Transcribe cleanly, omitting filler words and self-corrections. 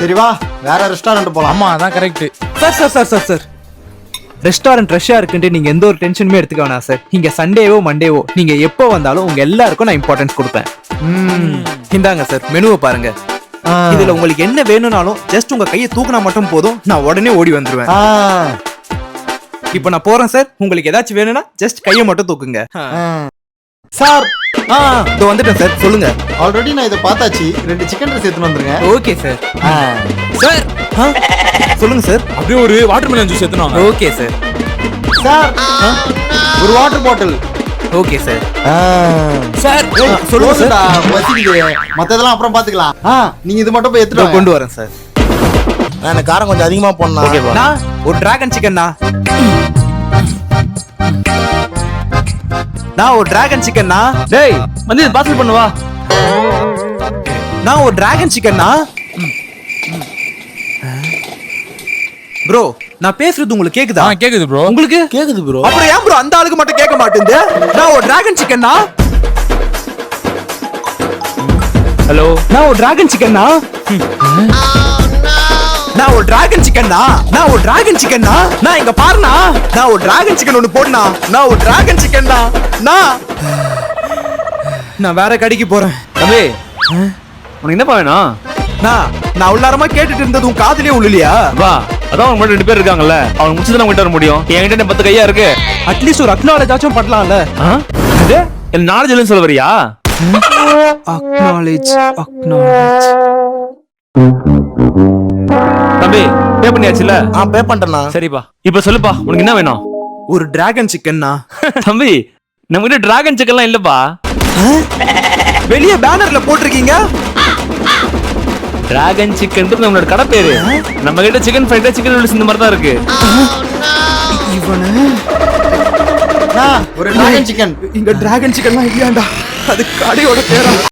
சரி வா, வேற ரெஸ்டாரண்ட் போலாம். ஆமா அதான் கரெக்ட். சார் ரெஸ்டாரண்ட் ரஷ்ஷா இருக்குன்ட்டு நீங்க எந்த ஒரு டென்ஷனுமே எடுத்துக்க வேணாம் சார். இங்க சண்டேவோ மண்டேவோ நீங்க எப்போ வந்தாலும் உங்க எல்லாருக்கும் நான் இம்பார்ட்டன்ஸ் கொடுப்பேன். இந்தாங்க சார் மெனுவை பாருங்க. இதுல உங்களுக்கு என்ன வேணும்னாலும் ஜஸ்ட் உங்க கையை தூக்குனா மட்டும் போதும், நான் உடனே ஓடி வந்துருவேன். இப்போ நான் போறேன் சார். உங்களுக்கு ஏதாச்சும் வேணும்னா ஜஸ்ட் கையை மட்டும் தூக்குங்க. சார் இதோ வந்துட்டேன் சார். சொல்லுங்க. ஆல்ரெடி நான் இதை பார்த்தாச்சு. 2 சிக்கன் ரைஸ் எடுத்துன்னு வந்துருங்க. Okay sir. சார் சொல்லுங்க சார். அப்படியே ஒரு வாட்டர்மெலன் ஜூஸ் எடுத்துனாங்க. Okay sir. சார் ஒரு water bottle. Okay sir. Sir சொல்லுங்க சொல்லுங்கடா, சார். வசிக்குது. மத்ததெல்லாம் அப்புறம் பாத்துக்கலாம். நீங்க இது மட்டும் போய் இதோ எடுத்துட்டு கொண்டு வரேன் சார். நான் காரம் கொஞ்சம் அதிகமா போடணும். நான் ஒரு டிராகன் சிக்கன்னா. நான் ஒரு டிராகன் சிக்கன்னா. டேய் வந்து பார்சல் பண்ணுவா. நான் ஒரு டிராகன் சிக்கன்னா. ப்ரோ நான் பேசுறது உங்களுக்கு கேக்குதா? கேக்குது ப்ரோ. உங்களுக்கு கேக்குது ப்ரோ. அப்புறம் ஏன் ப்ரோ அந்த ஆளுக்கு மட்டும் கேட்க மாட்டேங்குது? நான் ஒரு டிராகன் சிக்கன்னா. ஹலோ நான் ஒரு டிராகன் சிக்கன்னா. நான் ஒரு டிராகன் சிக்கன்னா. நான் ஒரு டிராகன் சிக்கன்னா. நான் இங்க பாருண்ணா. நான் ஒரு டிராகன் சிக்கன் ஒன்னு போடுனா. நான் ஒரு டிராகன் சிக்கன்னா. நான் வேற கடைக்கு போறேன். தம்பி உனக்கு என்னப்பா வேணும்? நான் உள்ளாரமா கேட்டுட்டு இருந்தது உன் காதுலயே உள்ளலையா? வா அதான் அவங்க மட்டும் 2 பேர் இருக்காங்கல்ல, அவங்க முடிச்சு தான் உங்ககிட்ட வர முடியும். என்கிட்ட 10 கையா இருக்கு. அட்லீஸ்ட் ஒரு அக்னாலேஜ் ஆச்சும் பண்ணலாம்ல. இது என்ன நாலேஜ் இல்லைன்னு சொல்ல வரியா? அக்னாலேஜ். தம்பி பே பண்ணியாச்சுல? பே பண்ணிட்டேண்ணா. சரிப்பா இப்ப சொல்லுப்பா உனக்கு என்ன வேணும்? ஒரு டிராகன் சிக்கன்னா. தம்பி நம்ம கிட்ட டிராகன் சிக்கன்லாம் இல்லப்பா. வெளிய பேனர்ல போட்டிருக்கீங்க. டிராகன் சிக்கன் நம்மளோட கடை பேரு. நம்ம கிட்ட chicken fried rice, chicken noodles இந்த மாதிரி தான் இருக்கு. ஒரு டிராகன் சிக்கன். இங்க டிராகன் சிக்கன்லாம் இல்லையாண்டா. அது கடையோட பேரா?